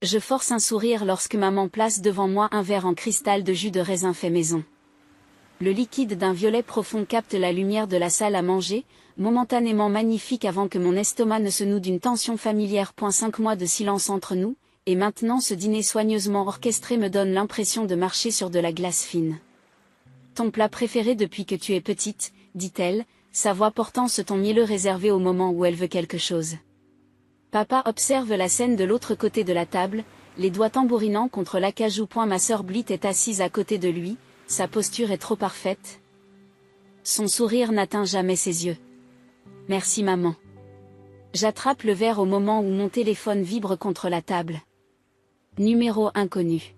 Je force un sourire lorsque maman place devant moi un verre en cristal de jus de raisin fait maison. Le liquide d'un violet profond capte la lumière de la salle à manger, momentanément magnifique avant que mon estomac ne se noue d'une tension familière. 5 mois de silence entre nous, et maintenant ce dîner soigneusement orchestré me donne l'impression de marcher sur de la glace fine. Ton plat préféré depuis que tu es petite, dit-elle, sa voix portant ce ton mielleux réservé au moment où elle veut quelque chose. Papa observe la scène de l'autre côté de la table, les doigts tambourinant contre l'acajou. Ma sœur Blit est assise à côté de lui, sa posture est trop parfaite. Son sourire n'atteint jamais ses yeux. Merci maman. J'attrape le verre au moment où mon téléphone vibre contre la table. Numéro inconnu.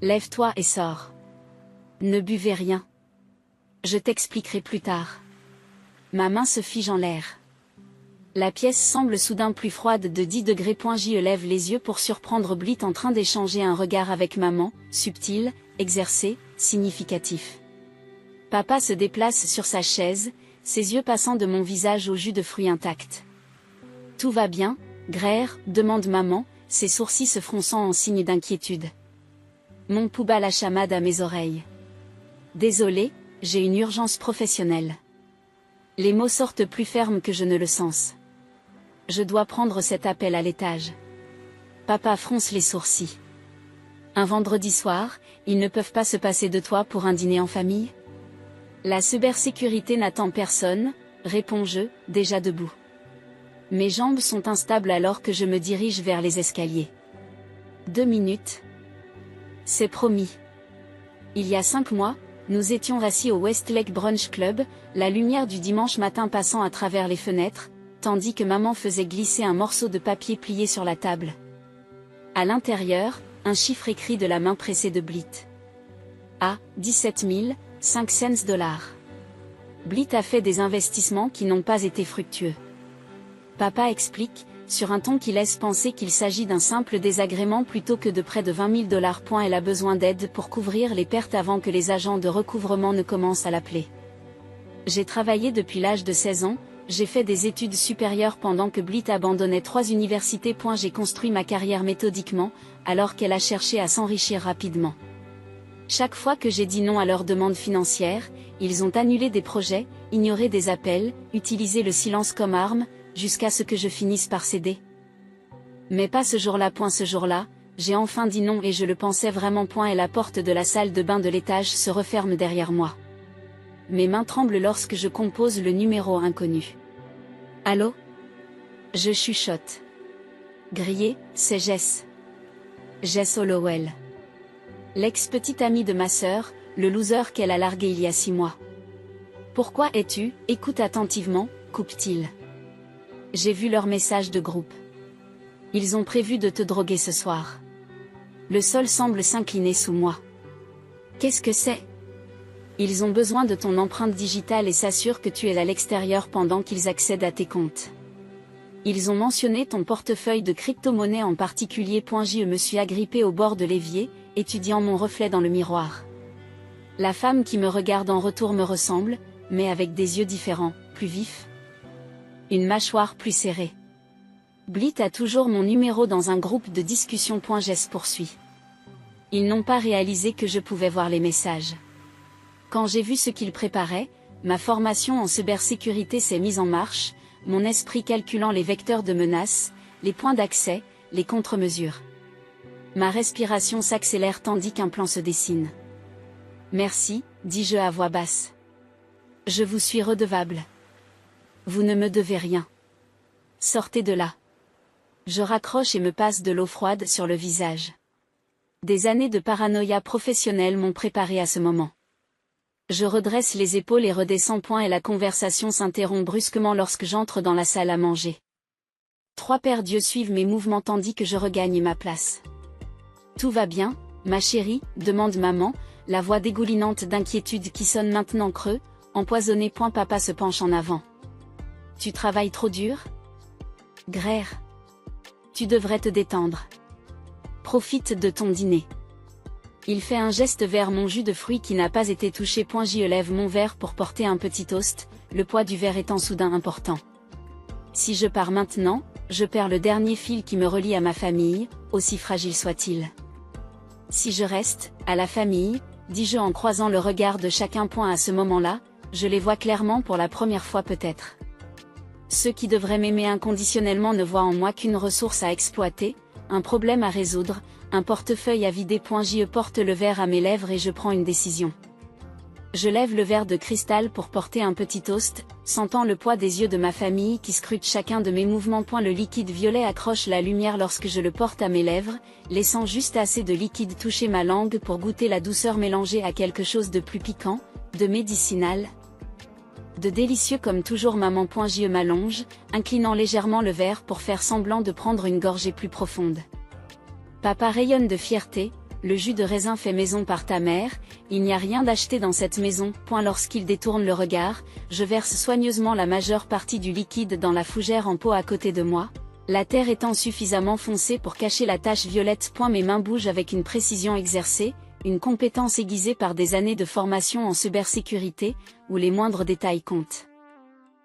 Lève-toi et sors. Ne buvez rien. Je t'expliquerai plus tard. Ma main se fige en l'air. La pièce semble soudain plus froide de 10 degrés. Je lève les yeux pour surprendre Blit en train d'échanger un regard avec maman, subtil, exercé, significatif. Papa se déplace sur sa chaise, ses yeux passant de mon visage au jus de fruits intact. Tout va bien, Grère, demande maman, ses sourcils se fronçant en signe d'inquiétude. Mon pouba la chamade à mes oreilles. Désolé, j'ai une urgence professionnelle. Les mots sortent plus fermes que je ne le sens. Je dois prendre cet appel à l'étage. Papa fronce les sourcils. Un vendredi soir, ils ne peuvent pas se passer de toi pour un dîner en famille? La cybersécurité n'attend personne, réponds-je, déjà debout. Mes jambes sont instables alors que je me dirige vers les escaliers. 2 minutes. C'est promis. Il y a 5 mois, nous étions assis au Westlake Brunch Club, la lumière du dimanche matin passant à travers les fenêtres, tandis que maman faisait glisser un morceau de papier plié sur la table. À l'intérieur, un chiffre écrit de la main pressée de Blit. Ah, 17 5 cents. Blit a fait des investissements qui n'ont pas été fructueux. Papa explique, sur un ton qui laisse penser qu'il s'agit d'un simple désagrément plutôt que de près de 20 000 $. Elle a besoin d'aide pour couvrir les pertes avant que les agents de recouvrement ne commencent à l'appeler. J'ai travaillé depuis l'âge de 16 ans, j'ai fait des études supérieures pendant que Blit abandonnait 3 universités. J'ai construit ma carrière méthodiquement, alors qu'elle a cherché à s'enrichir rapidement. Chaque fois que j'ai dit non à leurs demandes financières, ils ont annulé des projets, ignoré des appels, utilisé le silence comme arme, jusqu'à ce que je finisse par céder. Mais pas ce jour-là. Ce jour-là, j'ai enfin dit non et je le pensais vraiment. Et la porte de la salle de bain de l'étage se referme derrière moi. Mes mains tremblent lorsque je compose le numéro inconnu. Allô? Je chuchote. Grillé, c'est Jess. Jess Hollowell. L'ex-petite amie de ma sœur, le loser qu'elle a largué il y a 6 mois. Pourquoi es-tu? Écoute attentivement, coupe-t-il. J'ai vu leur message de groupe. Ils ont prévu de te droguer ce soir. Le sol semble s'incliner sous moi. Qu'est-ce que c'est? Ils ont besoin de ton empreinte digitale et s'assurent que tu es à l'extérieur pendant qu'ils accèdent à tes comptes. Ils ont mentionné ton portefeuille de crypto-monnaie en particulier. Je me suis agrippée au bord de l'évier, étudiant mon reflet dans le miroir. La femme qui me regarde en retour me ressemble, mais avec des yeux différents, plus vifs. Une mâchoire plus serrée. Blit a toujours mon numéro dans un groupe de discussion. Jess poursuit. Ils n'ont pas réalisé que je pouvais voir les messages. Quand j'ai vu ce qu'ils préparaient, ma formation en cybersécurité s'est mise en marche, mon esprit calculant les vecteurs de menace, les points d'accès, les contre-mesures. Ma respiration s'accélère tandis qu'un plan se dessine. Merci, dis-je à voix basse. Je vous suis redevable. Vous ne me devez rien. Sortez de là. Je raccroche et me passe de l'eau froide sur le visage. Des années de paranoïa professionnelle m'ont préparé à ce moment. Je redresse les épaules et redescends. Et la conversation s'interrompt brusquement lorsque j'entre dans la salle à manger. 3 paires d'yeux suivent mes mouvements tandis que je regagne ma place. Tout va bien, ma chérie, demande maman, la voix dégoulinante d'inquiétude qui sonne maintenant creux, empoisonné. Papa se penche en avant. Tu travailles trop dur? Grère. Tu devrais te détendre. Profite de ton dîner. Il fait un geste vers mon jus de fruits qui n'a pas été touché. J'y lève mon verre pour porter un petit toast, le poids du verre étant soudain important. Si je pars maintenant, Je perds le dernier fil qui me relie à ma famille, aussi fragile soit-il. Si je reste, à la famille, dis-je en croisant le regard de chacun. À ce moment-là, je les vois clairement pour la première fois peut-être. Ceux qui devraient m'aimer inconditionnellement ne voient en moi qu'une ressource à exploiter, un problème à résoudre, un portefeuille à vider. Je porte le verre à mes lèvres et je prends une décision. Je lève le verre de cristal pour porter un petit toast, sentant le poids des yeux de ma famille qui scrutent chacun de mes mouvements. Le liquide violet accroche la lumière lorsque je le porte à mes lèvres, laissant juste assez de liquide toucher ma langue pour goûter la douceur mélangée à quelque chose de plus piquant, de médicinal, de délicieux comme toujours. Maman. Je m'allonge, inclinant légèrement le verre pour faire semblant de prendre une gorgée plus profonde. Papa rayonne de fierté. Le jus de raisin fait maison par ta mère, il n'y a rien d'acheté dans cette maison. Lorsqu'il détourne le regard, je verse soigneusement la majeure partie du liquide dans la fougère en pot à côté de moi, la terre étant suffisamment foncée pour cacher la tache violette. Mes mains bougent avec une précision exercée, une compétence aiguisée par des années de formation en cybersécurité, où les moindres détails comptent.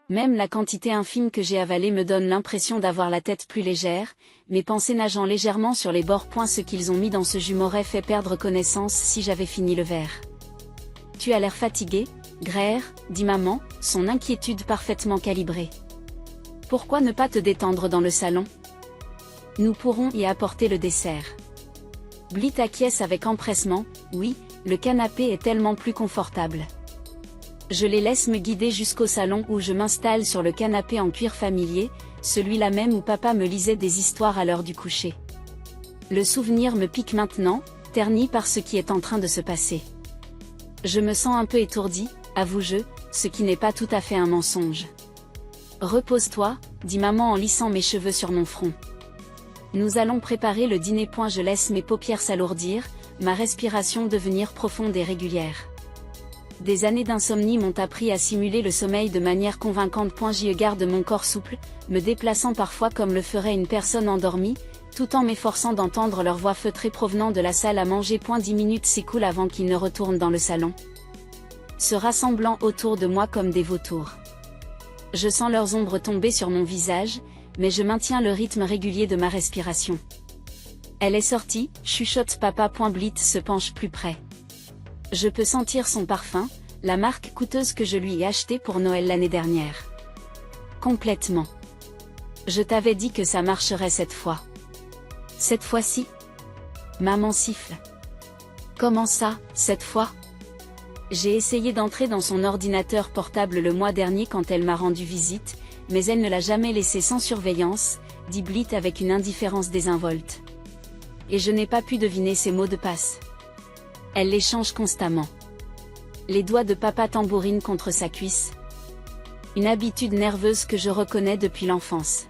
Même la quantité infime que j'ai avalée me donne l'impression d'avoir la tête plus légère, mes pensées nageant légèrement sur les bords. Ce qu'ils ont mis dans ce jus m'aurait fait perdre connaissance si j'avais fini le verre. Tu as l'air fatigué, Greer, dit maman, son inquiétude parfaitement calibrée. Pourquoi ne pas te détendre dans le salon? Nous pourrons y apporter le dessert. Blit acquiesce avec empressement, oui, le canapé est tellement plus confortable. Je les laisse me guider jusqu'au salon où je m'installe sur le canapé en cuir familier, celui-là même où papa me lisait des histoires à l'heure du coucher. Le souvenir me pique maintenant, terni par ce qui est en train de se passer. Je me sens un peu étourdi, avoue-je, ce qui n'est pas tout à fait un mensonge. Repose-toi, dit maman en lissant mes cheveux sur mon front. Nous allons préparer le dîner. Je laisse mes paupières s'alourdir, ma respiration devenir profonde et régulière. Des années d'insomnie m'ont appris à simuler le sommeil de manière convaincante. J'y garde mon corps souple, me déplaçant parfois comme le ferait une personne endormie, tout en m'efforçant d'entendre leur voix feutrée provenant de la salle à manger. 10 minutes s'écoulent avant qu'ils ne retournent dans le salon, se rassemblant autour de moi comme des vautours. Je sens leurs ombres tomber sur mon visage, mais je maintiens le rythme régulier de ma respiration. Elle est sortie, chuchote papa. Blit se penche plus près. Je peux sentir son parfum, la marque coûteuse que je lui ai achetée pour Noël l'année dernière. Complètement. Je t'avais dit que ça marcherait cette fois. Cette fois-ci? Maman siffle. Comment ça, cette fois? J'ai essayé d'entrer dans son ordinateur portable le mois dernier quand elle m'a rendu visite, mais elle ne l'a jamais laissé sans surveillance, dit Blit avec une indifférence désinvolte. Et je n'ai pas pu deviner ses mots de passe. Elle les change constamment. Les doigts de papa tambourinent contre sa cuisse. Une habitude nerveuse que je reconnais depuis l'enfance.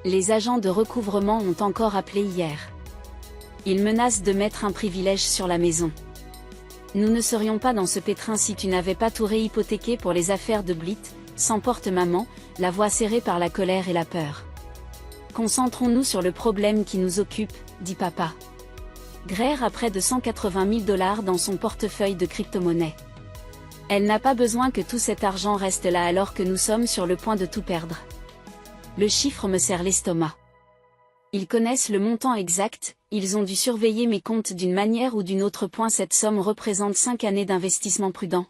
Les agents de recouvrement ont encore appelé hier. Ils menacent de mettre un privilège sur la maison. Nous ne serions pas dans ce pétrin si tu n'avais pas tout réhypothéqué pour les affaires de Blit, s'emporte maman, la voix serrée par la colère et la peur. Concentrons-nous sur le problème qui nous occupe, dit papa. Greer a près de 180 000 $ dans son portefeuille de crypto-monnaie. Elle n'a pas besoin que tout cet argent reste là alors que nous sommes sur le point de tout perdre. Le chiffre me serre l'estomac. Ils connaissent le montant exact, ils ont dû surveiller mes comptes d'une manière ou d'une autre. Cette somme représente 5 années d'investissement prudent,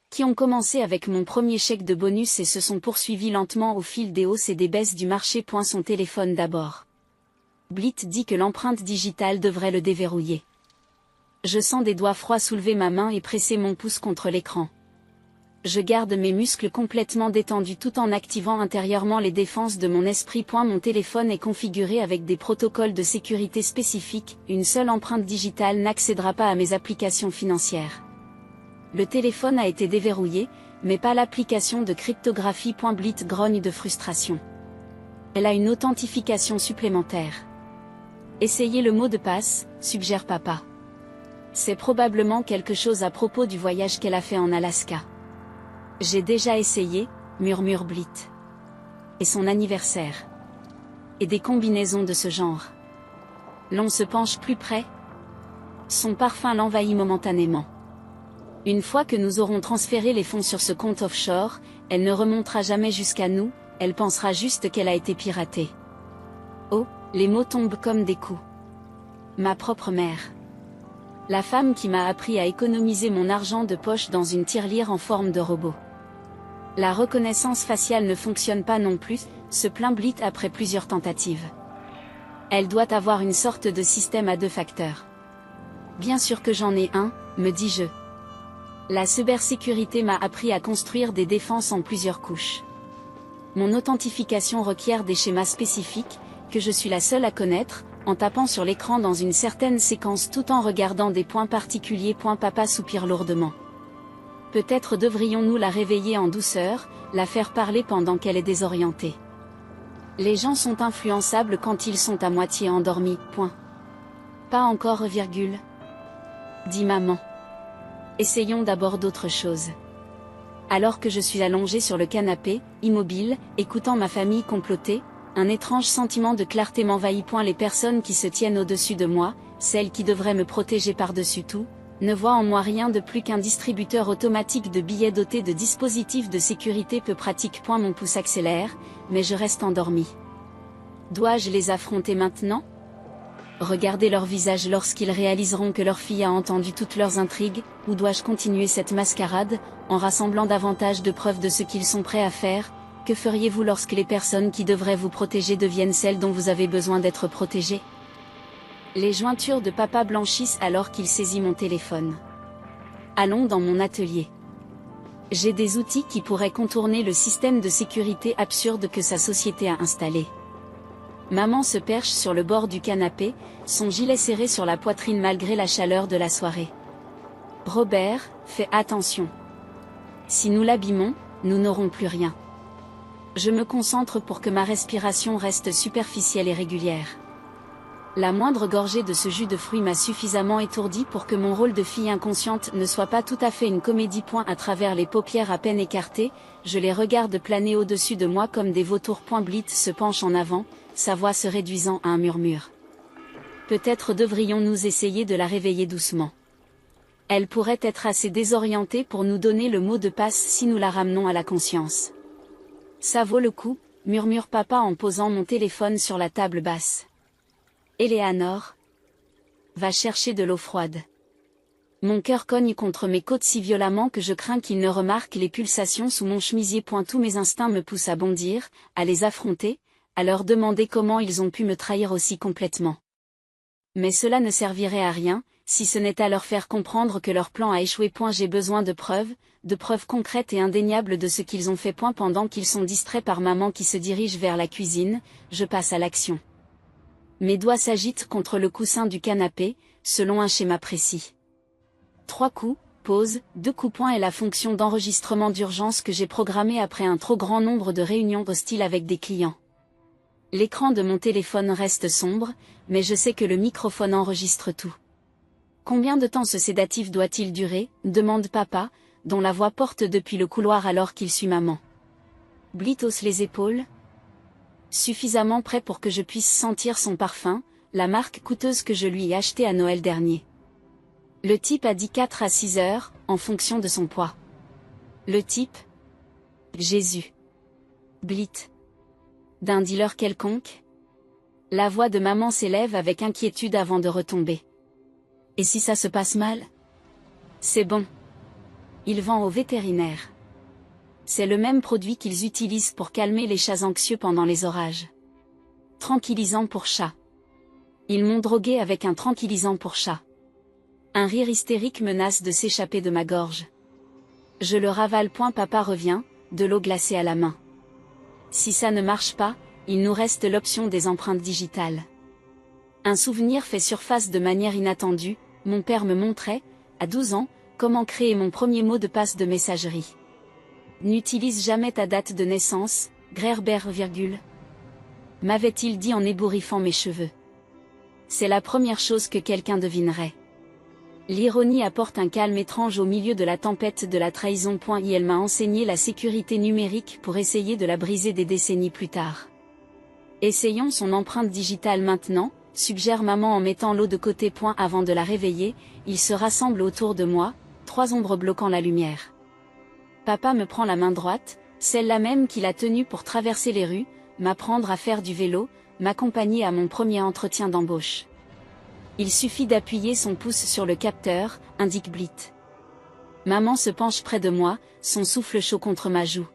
qui ont commencé avec mon premier chèque de bonus et se sont poursuivis lentement au fil des hausses et des baisses du marché. Son téléphone d'abord. Blit dit que l'empreinte digitale devrait le déverrouiller. Je sens des doigts froids soulever ma main et presser mon pouce contre l'écran. Je garde mes muscles complètement détendus tout en activant intérieurement les défenses de mon esprit. Mon téléphone est configuré avec des protocoles de sécurité spécifiques, une seule empreinte digitale n'accédera pas à mes applications financières. Le téléphone a été déverrouillé, mais pas l'application de cryptographie. Blit grogne de frustration. Elle a une authentification supplémentaire. Essayez le mot de passe, suggère papa. C'est probablement quelque chose à propos du voyage qu'elle a fait en Alaska. J'ai déjà essayé, murmure Blit. Et son anniversaire. Et des combinaisons de ce genre. L'on se penche plus près. Son parfum l'envahit momentanément. Une fois que nous aurons transféré les fonds sur ce compte offshore, elle ne remontera jamais jusqu'à nous, elle pensera juste qu'elle a été piratée. Oh, les mots tombent comme des coups. Ma propre mère. La femme qui m'a appris à économiser mon argent de poche dans une tirelire en forme de robot. La reconnaissance faciale ne fonctionne pas non plus, se plaint Blit après plusieurs tentatives. Elle doit avoir une sorte de système à 2 facteurs. Bien sûr que j'en ai un, me dis-je. La cybersécurité m'a appris à construire des défenses en plusieurs couches. Mon authentification requiert des schémas spécifiques, que je suis la seule à connaître, en tapant sur l'écran dans une certaine séquence tout en regardant des points particuliers. Papa soupire lourdement. Peut-être devrions-nous la réveiller en douceur, la faire parler pendant qu'elle est désorientée. Les gens sont influençables quand ils sont à moitié endormis. Pas encore, dit maman. Essayons d'abord d'autre chose. Alors que je suis allongée sur le canapé, immobile, écoutant ma famille comploter, un étrange sentiment de clarté m'envahit. Les personnes qui se tiennent au-dessus de moi, celles qui devraient me protéger par-dessus tout, ne voient en moi rien de plus qu'un distributeur automatique de billets doté de dispositifs de sécurité peu pratiques. Mon pouce accélère, mais je reste endormi. Dois-je les affronter maintenant ? Regarder leur visage lorsqu'ils réaliseront que leur fille a entendu toutes leurs intrigues, ou dois-je continuer cette mascarade, en rassemblant davantage de preuves de ce qu'ils sont prêts à faire ? Que feriez-vous lorsque les personnes qui devraient vous protéger deviennent celles dont vous avez besoin d'être protégés ? Les jointures de papa blanchissent alors qu'il saisit mon téléphone. Allons dans mon atelier. J'ai des outils qui pourraient contourner le système de sécurité absurde que sa société a installé. Maman se perche sur le bord du canapé, son gilet serré sur la poitrine malgré la chaleur de la soirée. Robert, fais attention. Si nous l'abîmons, nous n'aurons plus rien. Je me concentre pour que ma respiration reste superficielle et régulière. La moindre gorgée de ce jus de fruits m'a suffisamment étourdie pour que mon rôle de fille inconsciente ne soit pas tout à fait une comédie. À travers les paupières à peine écartées, je les regarde planer au-dessus de moi comme des vautours. Blit se penche en avant, sa voix se réduisant à un murmure. Peut-être devrions-nous essayer de la réveiller doucement. Elle pourrait être assez désorientée pour nous donner le mot de passe si nous la ramenons à la conscience. Ça vaut le coup, murmure papa en posant mon téléphone sur la table basse. Eleanor, va chercher de l'eau froide. Mon cœur cogne contre mes côtes si violemment que je crains qu'il ne remarque les pulsations sous mon chemisier. Tous mes instincts me poussent à bondir, à les affronter, à leur demander comment ils ont pu me trahir aussi complètement. Mais cela ne servirait à rien, si ce n'est à leur faire comprendre que leur plan a échoué. J'ai besoin de preuves concrètes et indéniables de ce qu'ils ont fait. Pendant qu'ils sont distraits par maman qui se dirige vers la cuisine, je passe à l'action. Mes doigts s'agitent contre le coussin du canapé, selon un schéma précis. 3 coups, pause, 2 coups. Est la fonction d'enregistrement d'urgence que j'ai programmée après un trop grand nombre de réunions hostiles avec des clients. L'écran de mon téléphone reste sombre, mais je sais que le microphone enregistre tout. Combien de temps ce sédatif doit-il durer ? Demande papa, dont la voix porte depuis le couloir alors qu'il suit maman. Blit hausse les épaules. Suffisamment près pour que je puisse sentir son parfum, la marque coûteuse que je lui ai achetée à Noël dernier. Le type a dit 4 à 6 heures, en fonction de son poids. Le type ? Jésus. Blit. D'un dealer quelconque ? La voix de maman s'élève avec inquiétude avant de retomber. Et si ça se passe mal ? C'est bon. Il vend au vétérinaire. C'est le même produit qu'ils utilisent pour calmer les chats anxieux pendant les orages. Tranquillisant pour chat. Ils m'ont drogué avec un tranquillisant pour chat. Un rire hystérique menace de s'échapper de ma gorge. Je le ravale. Papa revient, de l'eau glacée à la main. Si ça ne marche pas, il nous reste l'option des empreintes digitales. Un souvenir fait surface de manière inattendue. Mon père me montrait, à 12 ans, comment créer mon premier mot de passe de messagerie. N'utilise jamais ta date de naissance, Grherbert, m'avait-il dit en ébouriffant mes cheveux. C'est la première chose que quelqu'un devinerait. L'ironie apporte un calme étrange au milieu de la tempête de la trahison. Elle m'a enseigné la sécurité numérique pour essayer de la briser des décennies plus tard. Essayons son empreinte digitale maintenant, suggère maman en mettant l'eau de côté. Avant de la réveiller, ils se rassemblent autour de moi, 3 ombres bloquant la lumière. Papa me prend la main droite, Celle-là même qui l'a tenu pour traverser les rues, m'apprendre à faire du vélo, m'accompagner à mon premier entretien d'embauche. Il suffit d'appuyer son pouce sur le capteur, indique Blythe. Maman se penche près de moi, son souffle chaud contre ma joue.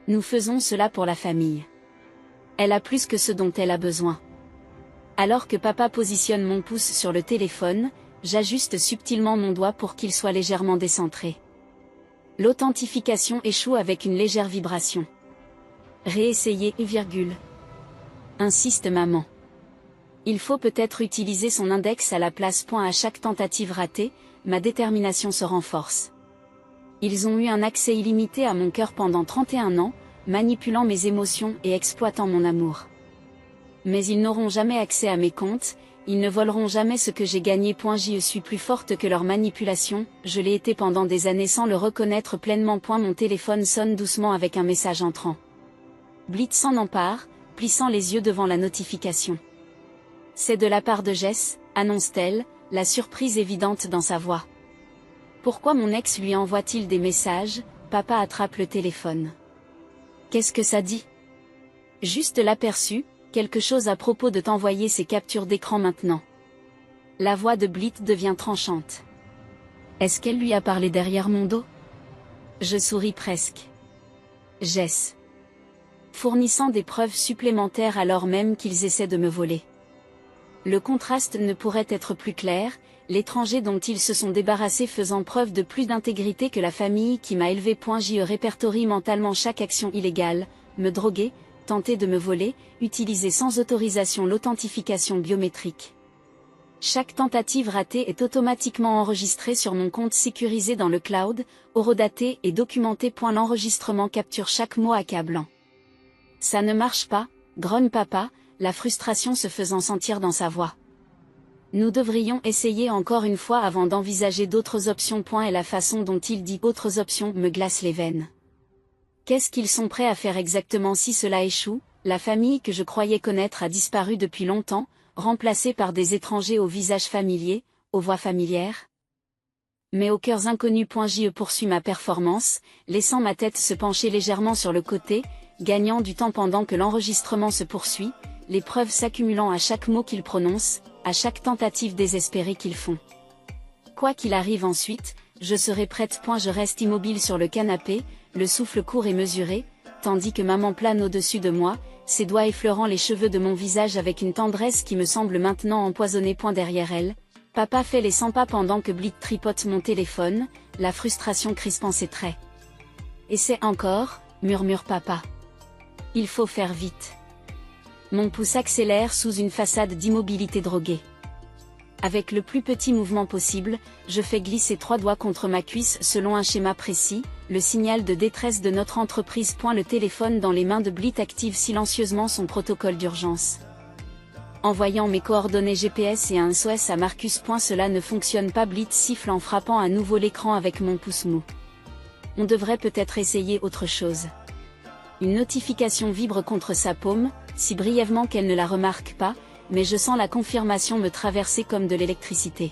Nous faisons cela pour la famille. Elle a plus que ce dont elle a besoin. Alors que papa positionne mon pouce sur le téléphone, j'ajuste subtilement mon doigt pour qu'il soit légèrement décentré. L'authentification échoue avec une légère vibration. Réessayer, insiste maman. Il faut peut-être utiliser son index à la place point à chaque tentative ratée, ma détermination se renforce. Ils ont eu un accès illimité à mon cœur pendant 31 ans, manipulant mes émotions et exploitant mon amour. Mais ils n'auront jamais accès à mes comptes, ils ne voleront jamais ce que j'ai gagné. Je suis plus forte que leur manipulation, je l'ai été pendant des années sans le reconnaître pleinement. Mon téléphone sonne doucement avec un message entrant. Blythe s'en empare, plissant les yeux devant la notification. C'est de la part de Jess, annonce-t-elle, la surprise évidente dans sa voix. Pourquoi mon ex lui envoie-t-il des messages? Papa attrape le téléphone. Qu'est-ce que ça dit? Juste l'aperçu, quelque chose à propos de t'envoyer ces captures d'écran maintenant. La voix de Blythe devient tranchante. Est-ce qu'elle lui a parlé derrière mon dos? Je souris presque. Jess. Fournissant des preuves supplémentaires alors même qu'ils essaient de me voler. Le contraste ne pourrait être plus clair, l'étranger dont ils se sont débarrassés faisant preuve de plus d'intégrité que la famille qui m'a élevé. Je répertorie mentalement chaque action illégale, me droguer, tenter de me voler, utiliser sans autorisation l'authentification biométrique. Chaque tentative ratée est automatiquement enregistrée sur mon compte sécurisé dans le cloud, horodaté et documenté. L'enregistrement capture chaque mot accablant. Ça ne marche pas, grogne papa, la frustration se faisant sentir dans sa voix. Nous devrions essayer encore une fois avant d'envisager d'autres options. Et la façon dont il dit autres options me glace les veines. Qu'est-ce qu'ils sont prêts à faire exactement si cela échoue? La famille que je croyais connaître a disparu depuis longtemps, remplacée par des étrangers aux visages familiers, aux voix familières. Mais aux cœurs inconnus. Je poursuis ma performance, laissant ma tête se pencher légèrement sur le côté, gagnant du temps pendant que l'enregistrement se poursuit, les preuves s'accumulant à chaque mot qu'ils prononcent, à chaque tentative désespérée qu'ils font. Quoi qu'il arrive ensuite, je serai prête. Je reste immobile sur le canapé, le souffle court et mesuré, tandis que maman plane au-dessus de moi, ses doigts effleurant les cheveux de mon visage avec une tendresse qui me semble maintenant empoisonnée. Derrière elle, papa fait les 100 pas pendant que Blythe tripote mon téléphone, la frustration crispant ses traits. Et c'est encore, murmure papa. Il faut faire vite. Mon pouce accélère sous une façade d'immobilité droguée. Avec le plus petit mouvement possible, je fais glisser 3 doigts contre ma cuisse selon un schéma précis, le signal de détresse de notre entreprise. Le téléphone dans les mains de Blythe active silencieusement son protocole d'urgence. Envoyant mes coordonnées GPS et un SOS à Marcus. Cela ne fonctionne pas. Blythe siffle en frappant à nouveau l'écran avec mon pouce mou. On devrait peut-être essayer autre chose. Une notification vibre contre sa paume, si brièvement qu'elle ne la remarque pas, mais je sens la confirmation me traverser comme de l'électricité.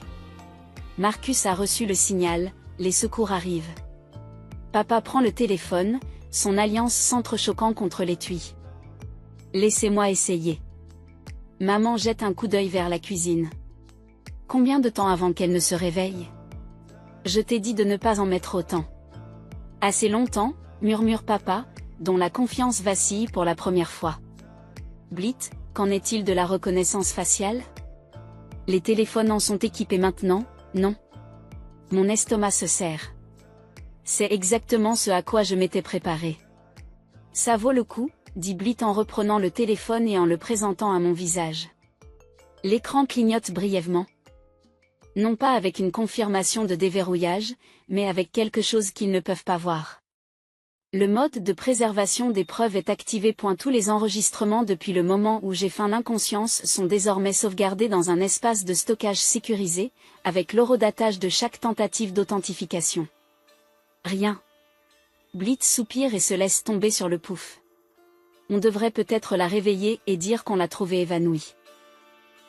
Marcus a reçu le signal, les secours arrivent. Papa prend le téléphone, son alliance s'entrechoquant contre l'étui. Laissez-moi essayer. Maman jette un coup d'œil vers la cuisine. Combien de temps avant qu'elle ne se réveille? Je t'ai dit de ne pas en mettre autant. Assez longtemps, murmure papa, dont la confiance vacille pour la première fois. Blythe, qu'en est-il de la reconnaissance faciale? Les téléphones en sont équipés maintenant, non? Mon estomac se serre. C'est exactement ce à quoi je m'étais préparé. Ça vaut le coup, dit Blythe en reprenant le téléphone et en le présentant à mon visage. L'écran clignote brièvement. Non pas avec une confirmation de déverrouillage, mais avec quelque chose qu'ils ne peuvent pas voir. Le mode de préservation des preuves est activé. Tous les enregistrements depuis le moment où j'ai feint l'inconscience sont désormais sauvegardés dans un espace de stockage sécurisé, avec l'horodatage de chaque tentative d'authentification. Rien. Blythe soupire et se laisse tomber sur le pouf. On devrait peut-être la réveiller et dire qu'on l'a trouvée évanouie.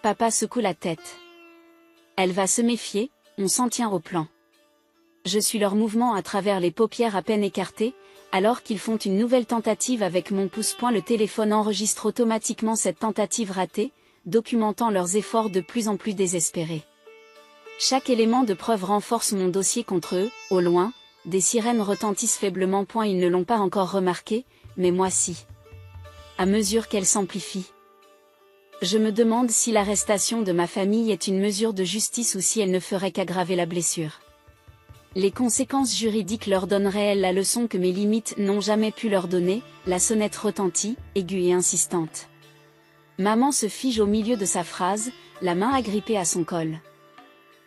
Papa secoue la tête. Elle va se méfier, on s'en tient au plan. Je suis leur mouvement à travers les paupières à peine écartées, Alors qu'ils font une nouvelle tentative avec mon pouce. Le téléphone enregistre automatiquement cette tentative ratée, documentant leurs efforts de plus en plus désespérés. Chaque élément de preuve renforce mon dossier contre eux. Au loin, des sirènes retentissent faiblement. Ils ne l'ont pas encore remarqué, mais moi si. À mesure qu'elle s'amplifie. Je me demande si l'arrestation de ma famille est une mesure de justice ou si elle ne ferait qu'aggraver la blessure. Les conséquences juridiques leur donneraient la leçon que mes limites n'ont jamais pu leur donner. La sonnette retentit, aiguë et insistante. Maman se fige au milieu de sa phrase, la main agrippée à son col.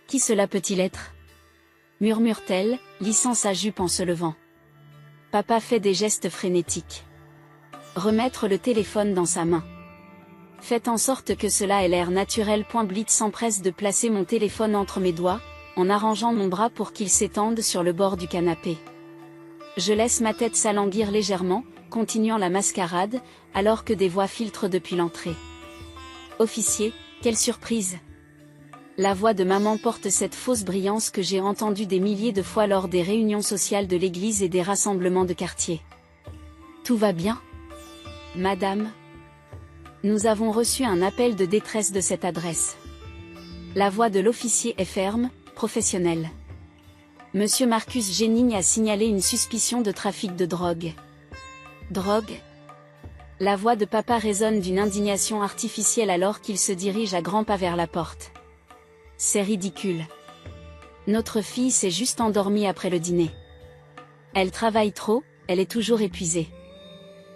Qui cela peut-il être? Murmure-t-elle, lissant sa jupe en se levant. Papa fait des gestes frénétiques. Remettre le téléphone dans sa main. Faites en sorte que cela ait l'air naturel. Blitz s'empresse de placer mon téléphone entre mes doigts, en arrangeant mon bras pour qu'il s'étende sur le bord du canapé. Je laisse ma tête s'alanguir légèrement, continuant la mascarade, alors que des voix filtrent depuis l'entrée. Officier, quelle surprise! La voix de maman porte cette fausse brillance que j'ai entendue des milliers de fois lors des réunions sociales de l'église et des rassemblements de quartier. Tout va bien? Madame? Nous avons reçu un appel de détresse de cette adresse. La voix de l'officier est ferme, professionnelle. Monsieur Marcus Jennings a signalé une suspicion de trafic de drogue. Drogue? La voix de papa résonne d'une indignation artificielle alors qu'il se dirige à grands pas vers la porte. C'est ridicule. Notre fille s'est juste endormie après le dîner. Elle travaille trop, elle est toujours épuisée.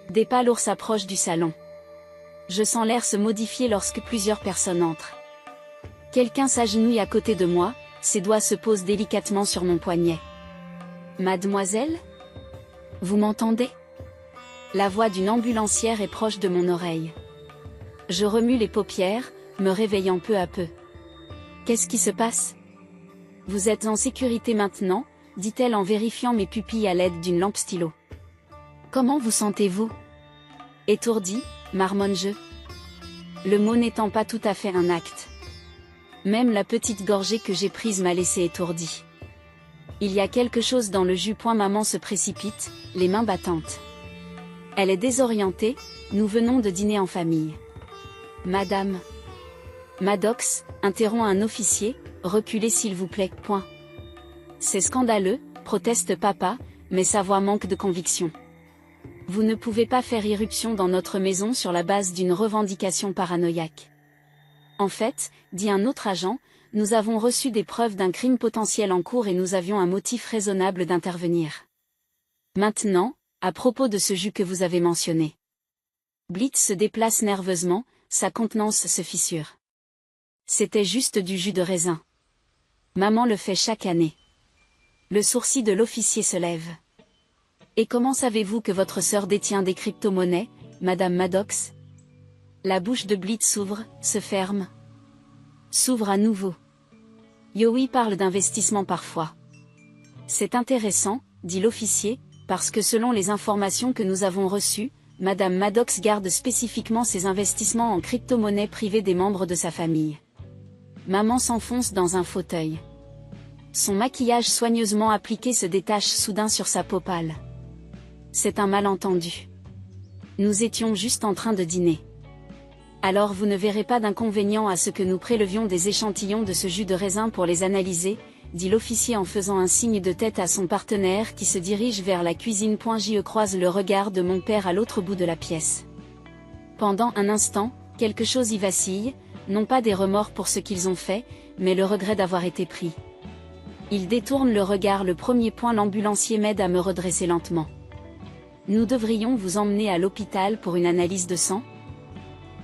Des pas lourds s'approchent du salon. Je sens l'air se modifier lorsque plusieurs personnes entrent. Quelqu'un s'agenouille à côté de moi, ses doigts se posent délicatement sur mon poignet. Mademoiselle? Vous m'entendez? La voix d'une ambulancière est proche de mon oreille. Je remue les paupières, me réveillant peu à peu. Qu'est-ce qui se passe? Vous êtes en sécurité maintenant, dit-elle en vérifiant mes pupilles à l'aide d'une lampe stylo. Comment vous sentez-vous? Étourdi, marmonne-je. Le mot n'étant pas tout à fait un acte. Même la petite gorgée que j'ai prise m'a laissé étourdi. Il y a quelque chose dans le jus. Maman se précipite, les mains battantes. Elle est désorientée, nous venons de dîner en famille. Madame Maddox, interrompt un officier, reculez s'il vous plaît. C'est scandaleux, proteste papa, mais sa voix manque de conviction. Vous ne pouvez pas faire irruption dans notre maison sur la base d'une revendication paranoïaque. En fait, dit un autre agent, nous avons reçu des preuves d'un crime potentiel en cours et nous avions un motif raisonnable d'intervenir. Maintenant, à propos de ce jus que vous avez mentionné. Blitz se déplace nerveusement, sa contenance se fissure. C'était juste du jus de raisin. Maman le fait chaque année. Le sourcil de l'officier se lève. Et comment savez-vous que votre sœur détient des crypto-monnaies, Madame Maddox? La bouche de Blitz s'ouvre, se ferme. S'ouvre à nouveau. Yowie parle d'investissement parfois. C'est intéressant, dit l'officier, parce que selon les informations que nous avons reçues, Madame Maddox garde spécifiquement ses investissements en crypto-monnaies privées des membres de sa famille. Maman s'enfonce dans un fauteuil. Son maquillage soigneusement appliqué se détache soudain sur sa peau pâle. C'est un malentendu. Nous étions juste en train de dîner. Alors vous ne verrez pas d'inconvénient à ce que nous prélevions des échantillons de ce jus de raisin pour les analyser, dit l'officier en faisant un signe de tête à son partenaire qui se dirige vers la cuisine. Je croise le regard de mon père à l'autre bout de la pièce. Pendant un instant, quelque chose y vacille, non pas des remords pour ce qu'ils ont fait, mais le regret d'avoir été pris. Il détourne le regard. Le premier point. L'ambulancier m'aide à me redresser lentement. Nous devrions vous emmener à l'hôpital pour une analyse de sang,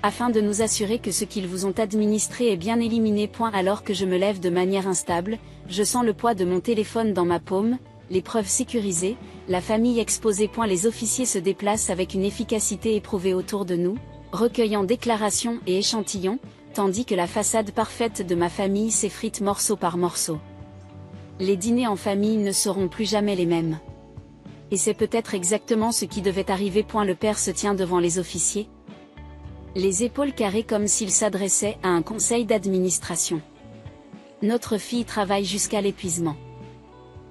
afin de nous assurer que ce qu'ils vous ont administré est bien éliminé. Alors que je me lève de manière instable, je sens le poids de mon téléphone dans ma paume, les preuves sécurisées, la famille exposée. Les officiers se déplacent avec une efficacité éprouvée autour de nous, recueillant déclarations et échantillons, tandis que la façade parfaite de ma famille s'effrite morceau par morceau. Les dîners en famille ne seront plus jamais les mêmes. Et c'est peut-être exactement ce qui devait arriver. Le père se tient devant les officiers, les épaules carrées comme s'il s'adressait à un conseil d'administration. Notre fille travaille jusqu'à l'épuisement.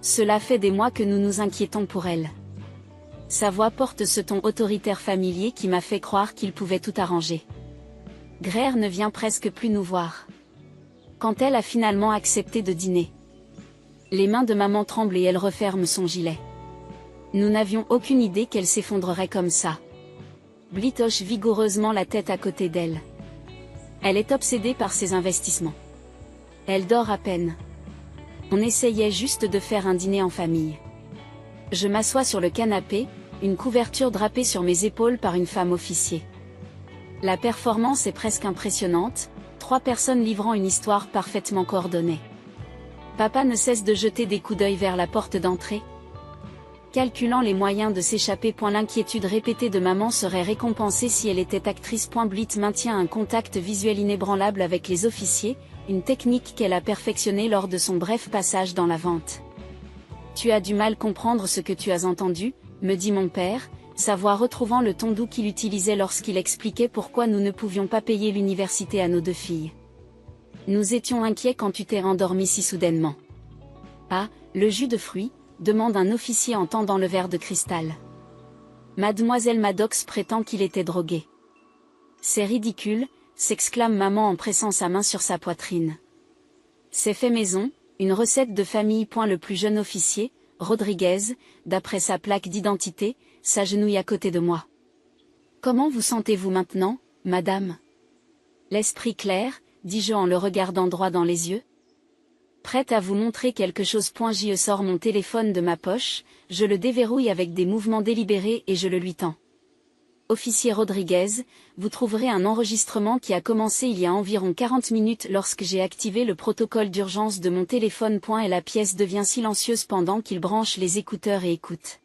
Cela fait des mois que nous nous inquiétons pour elle. Sa voix porte ce ton autoritaire familier qui m'a fait croire qu'il pouvait tout arranger. Greer ne vient presque plus nous voir. Quand elle a finalement accepté de dîner, les mains de maman tremblent et elle referme son gilet. Nous n'avions aucune idée qu'elle s'effondrerait comme ça. Blythe hoche vigoureusement la tête à côté d'elle. Elle est obsédée par ses investissements. Elle dort à peine. On essayait juste de faire un dîner en famille. Je m'assois sur le canapé, une couverture drapée sur mes épaules par une femme officier. La performance est presque impressionnante, 3 personnes livrant une histoire parfaitement coordonnée. Papa ne cesse de jeter des coups d'œil vers la porte d'entrée. Calculant les moyens de s'échapper. L'inquiétude répétée de maman serait récompensée si elle était actrice. Blythe maintient un contact visuel inébranlable avec les officiers, une technique qu'elle a perfectionnée lors de son bref passage dans la vente. Tu as du mal comprendre ce que tu as entendu, me dit mon père, sa voix retrouvant le ton doux qu'il utilisait lorsqu'il expliquait pourquoi nous ne pouvions pas payer l'université à nos 2 filles. Nous étions inquiets quand tu t'es endormi si soudainement. Ah, le jus de fruits, demande un officier en tendant le verre de cristal. Mademoiselle Maddox prétend qu'il était drogué. C'est ridicule, s'exclame maman en pressant sa main sur sa poitrine. C'est fait maison, une recette de famille. Le plus jeune officier, Rodriguez, d'après sa plaque d'identité, s'agenouille à côté de moi. Comment vous sentez-vous maintenant, madame? L'esprit clair, dis-je en le regardant droit dans les yeux. Prête à vous montrer quelque chose. Je sors mon téléphone de ma poche, je le déverrouille avec des mouvements délibérés et je le lui tends. Officier Rodriguez, vous trouverez un enregistrement qui a commencé il y a environ 40 minutes lorsque j'ai activé le protocole d'urgence de mon téléphone. Et la pièce devient silencieuse pendant qu'il branche les écouteurs et écoute.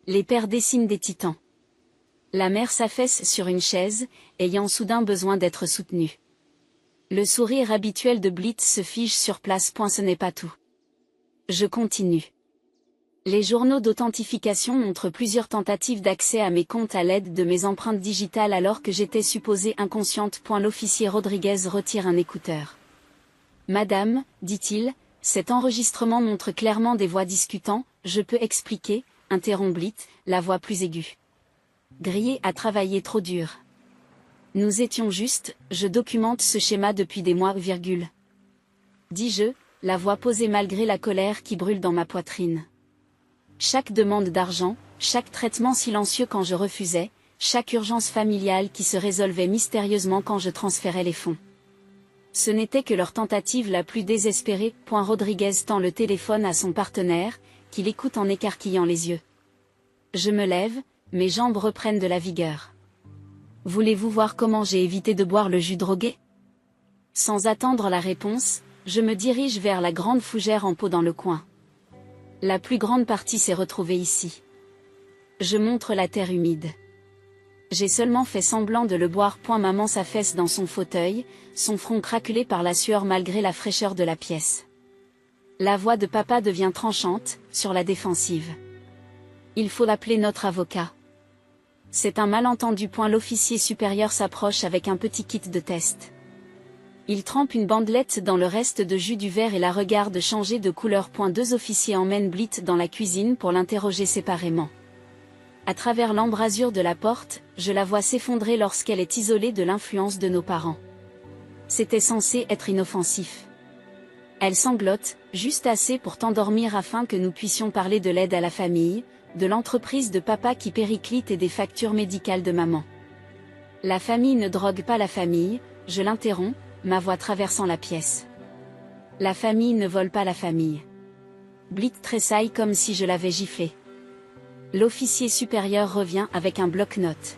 Les pères dessinent des titans. La mère s'affaisse sur une chaise, ayant soudain besoin d'être soutenue. Le sourire habituel de Blythe se fige sur place. Ce n'est pas tout. Je continue. Les journaux d'authentification montrent plusieurs tentatives d'accès à mes comptes à l'aide de mes empreintes digitales alors que j'étais supposée inconsciente. L'officier Rodriguez retire un écouteur. Madame, dit-il, cet enregistrement montre clairement des voix discutant, je peux expliquer, interrompt Blythe, la voix plus aiguë. Grillé a travaillé trop dur. Nous étions juste, je documente ce schéma depuis des mois, dis-je, la voix posée malgré la colère qui brûle dans ma poitrine. Chaque demande d'argent, chaque traitement silencieux quand je refusais, chaque urgence familiale qui se résolvait mystérieusement quand je transférais les fonds. Ce n'était que leur tentative la plus désespérée. Rodriguez tend le téléphone à son partenaire, qui l'écoute en écarquillant les yeux. Je me lève, mes jambes reprennent de la vigueur. Voulez-vous voir comment j'ai évité de boire le jus drogué? Sans attendre la réponse, je me dirige vers la grande fougère en pot dans le coin. La plus grande partie s'est retrouvée ici. Je montre la terre humide. J'ai seulement fait semblant de le boire. Maman s'affaisse dans son fauteuil, son front craquelé par la sueur malgré la fraîcheur de la pièce. La voix de papa devient tranchante, sur la défensive. Il faut appeler notre avocat. C'est un malentendu. L'officier supérieur s'approche avec un petit kit de test. Il trempe une bandelette dans le reste de jus du verre et la regarde changer de couleur. 2 officiers emmènent Blythe dans la cuisine pour l'interroger séparément. À travers l'embrasure de la porte, je la vois s'effondrer lorsqu'elle est isolée de l'influence de nos parents. C'était censé être inoffensif. Elle sanglote, juste assez pour t'endormir afin que nous puissions parler de l'aide à la famille, de l'entreprise de papa qui périclite et des factures médicales de maman. La famille ne drogue pas la famille, je l'interromps, ma voix traversant la pièce. La famille ne vole pas la famille. Blythe tressaille comme si je l'avais giflé. L'officier supérieur revient avec un bloc-notes.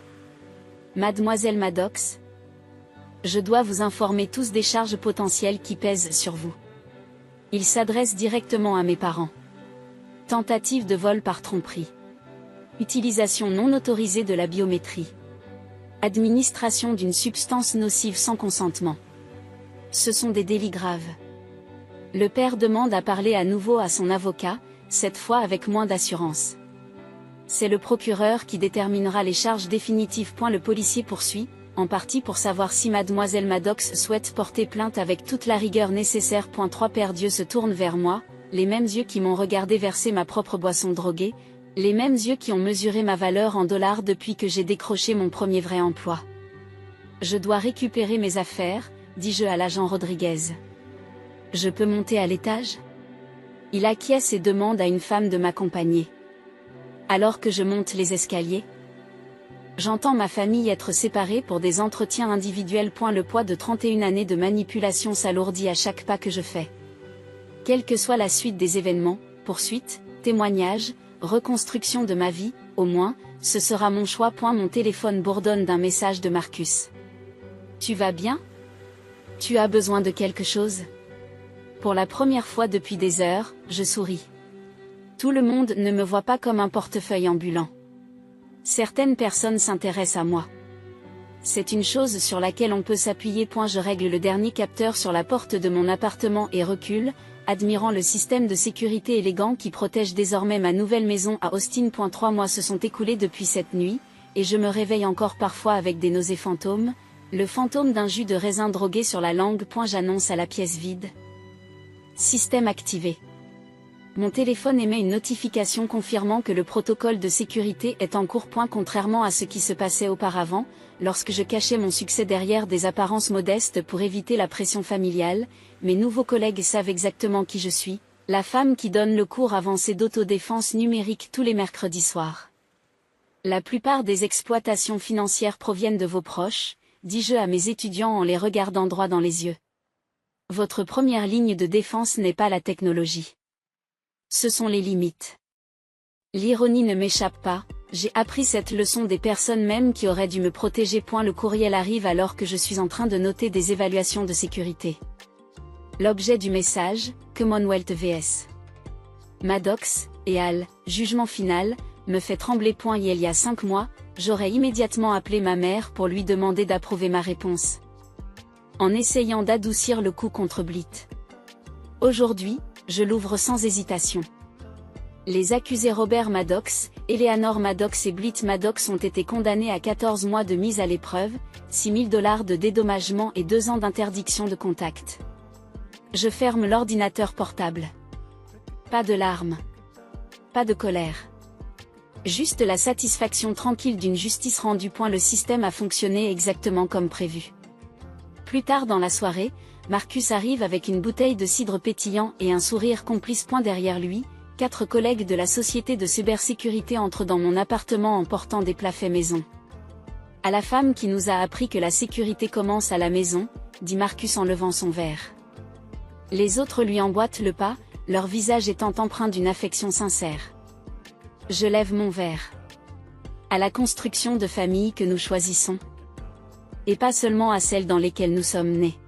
Mademoiselle Maddox, je dois vous informer tous des charges potentielles qui pèsent sur vous. Il s'adresse directement à mes parents. Tentative de vol par tromperie. Utilisation non autorisée de la biométrie. Administration d'une substance nocive sans consentement. Ce sont des délits graves. Le père demande à parler à nouveau à son avocat, cette fois avec moins d'assurance. C'est le procureur qui déterminera les charges définitives. Le policier poursuit, en partie pour savoir si mademoiselle Maddox souhaite porter plainte avec toute la rigueur nécessaire. 3 Père Dieu se tourne vers moi, les mêmes yeux qui m'ont regardé verser ma propre boisson droguée, Les mêmes yeux qui ont mesuré ma valeur en dollars depuis que j'ai décroché mon premier vrai emploi. Je dois récupérer mes affaires, dis-je à l'agent Rodriguez. Je peux monter à l'étage? Il acquiesce et demande à une femme de m'accompagner. Alors que je monte les escaliers, j'entends ma famille être séparée pour des entretiens individuels. Le poids de 31 années de manipulation s'alourdit à chaque pas que je fais. Quelle que soit la suite des événements, poursuite, témoignage, reconstruction de ma vie, au moins, ce sera mon choix. Mon téléphone bourdonne d'un message de Marcus. Tu vas bien? Tu as besoin de quelque chose? Pour la première fois depuis des heures, je souris. Tout le monde ne me voit pas comme un portefeuille ambulant. Certaines personnes s'intéressent à moi. C'est une chose sur laquelle on peut s'appuyer. Je règle le dernier capteur sur la porte de mon appartement et recule, admirant le système de sécurité élégant qui protège désormais ma nouvelle maison à Austin. 3 mois se sont écoulés depuis cette nuit, et je me réveille encore parfois avec des nausées fantômes, le fantôme d'un jus de raisin drogué sur la langue. J'annonce à la pièce vide. Système activé. Mon téléphone émet une notification confirmant que le protocole de sécurité est en cours. Contrairement à ce qui se passait auparavant, lorsque je cachais mon succès derrière des apparences modestes pour éviter la pression familiale, mes nouveaux collègues savent exactement qui je suis, la femme qui donne le cours avancé d'autodéfense numérique tous les mercredis soirs. La plupart des exploitations financières proviennent de vos proches, dis-je à mes étudiants en les regardant droit dans les yeux. Votre première ligne de défense n'est pas la technologie. Ce sont les limites. L'ironie ne m'échappe pas, j'ai appris cette leçon des personnes mêmes qui auraient dû me protéger. Le courriel arrive alors que je suis en train de noter des évaluations de sécurité. L'objet du message, Commonwealth vs. Maddox, et Al, jugement final, me fait trembler. Il y a 5 mois, j'aurais immédiatement appelé ma mère pour lui demander d'approuver ma réponse. En essayant d'adoucir le coup contre Blitt. Aujourd'hui, je l'ouvre sans hésitation. Les accusés Robert Maddox, Eleanor Maddox et Blitt Maddox ont été condamnés à 14 mois de mise à l'épreuve, $6 000 de dédommagement et 2 ans d'interdiction de contact. Je ferme l'ordinateur portable. Pas de larmes. Pas de colère. Juste la satisfaction tranquille d'une justice rendue. Le système a fonctionné exactement comme prévu. Plus tard dans la soirée, Marcus arrive avec une bouteille de cidre pétillant et un sourire complice. Derrière lui, 4 collègues de la société de cybersécurité entrent dans mon appartement en portant des plats faits maison. À la femme qui nous a appris que la sécurité commence à la maison, dit Marcus en levant son verre. Les autres lui emboîtent le pas, leur visage étant empreint d'une affection sincère. Je lève mon verre. À la construction de famille que nous choisissons. Et pas seulement à celles dans lesquelles nous sommes nés.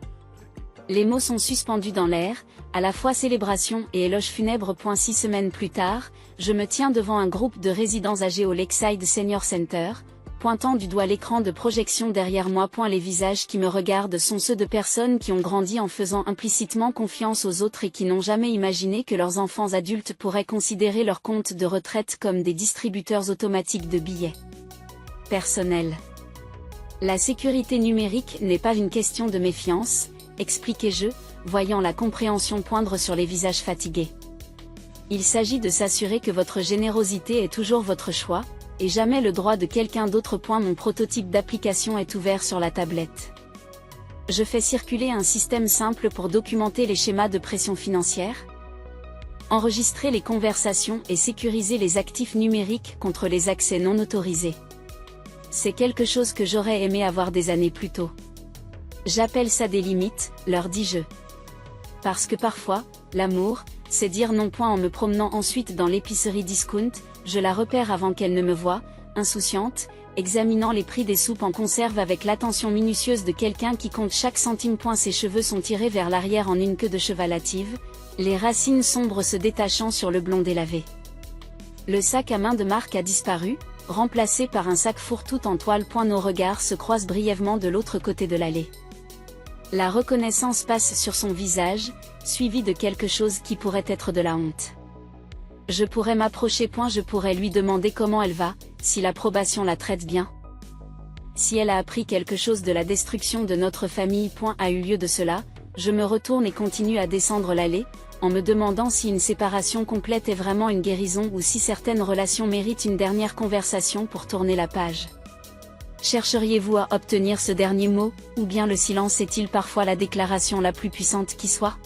Les mots sont suspendus dans l'air, à la fois célébration et éloge funèbre. 6 semaines plus tard, je me tiens devant un groupe de résidents âgés au Lakeside Senior Center, pointant du doigt l'écran de projection derrière moi. Les visages qui me regardent sont ceux de personnes qui ont grandi en faisant implicitement confiance aux autres et qui n'ont jamais imaginé que leurs enfants adultes pourraient considérer leurs comptes de retraite comme des distributeurs automatiques de billets. Personnel. La sécurité numérique n'est pas une question de méfiance, expliquai-je, voyant la compréhension poindre sur les visages fatigués. Il s'agit de s'assurer que votre générosité est toujours votre choix, et jamais le droit de quelqu'un d'autre. Mon prototype d'application est ouvert sur la tablette. Je fais circuler un système simple pour documenter les schémas de pression financière, enregistrer les conversations et sécuriser les actifs numériques contre les accès non autorisés. C'est quelque chose que j'aurais aimé avoir des années plus tôt. J'appelle ça des limites, leur dis-je. Parce que parfois, l'amour, c'est dire non. En me promenant ensuite dans l'épicerie discount, je la repère avant qu'elle ne me voie, insouciante, examinant les prix des soupes en conserve avec l'attention minutieuse de quelqu'un qui compte chaque centime. Ses cheveux sont tirés vers l'arrière en une queue de chevalative, les racines sombres se détachant sur le blond délavé. Le sac à main de Marc a disparu, remplacé par un sac fourre-tout en toile. Nos regards se croisent brièvement de l'autre côté de l'allée. La reconnaissance passe sur son visage, suivie de quelque chose qui pourrait être de la honte. Je pourrais m'approcher. Je pourrais lui demander comment elle va, si l'approbation la traite bien. Si elle a appris quelque chose de la destruction de notre famille. A eu lieu de cela, je me retourne et continue à descendre l'allée, en me demandant si une séparation complète est vraiment une guérison ou si certaines relations méritent une dernière conversation pour tourner la page. Chercheriez-vous à obtenir ce dernier mot, ou bien le silence est-il parfois la déclaration la plus puissante qui soit ?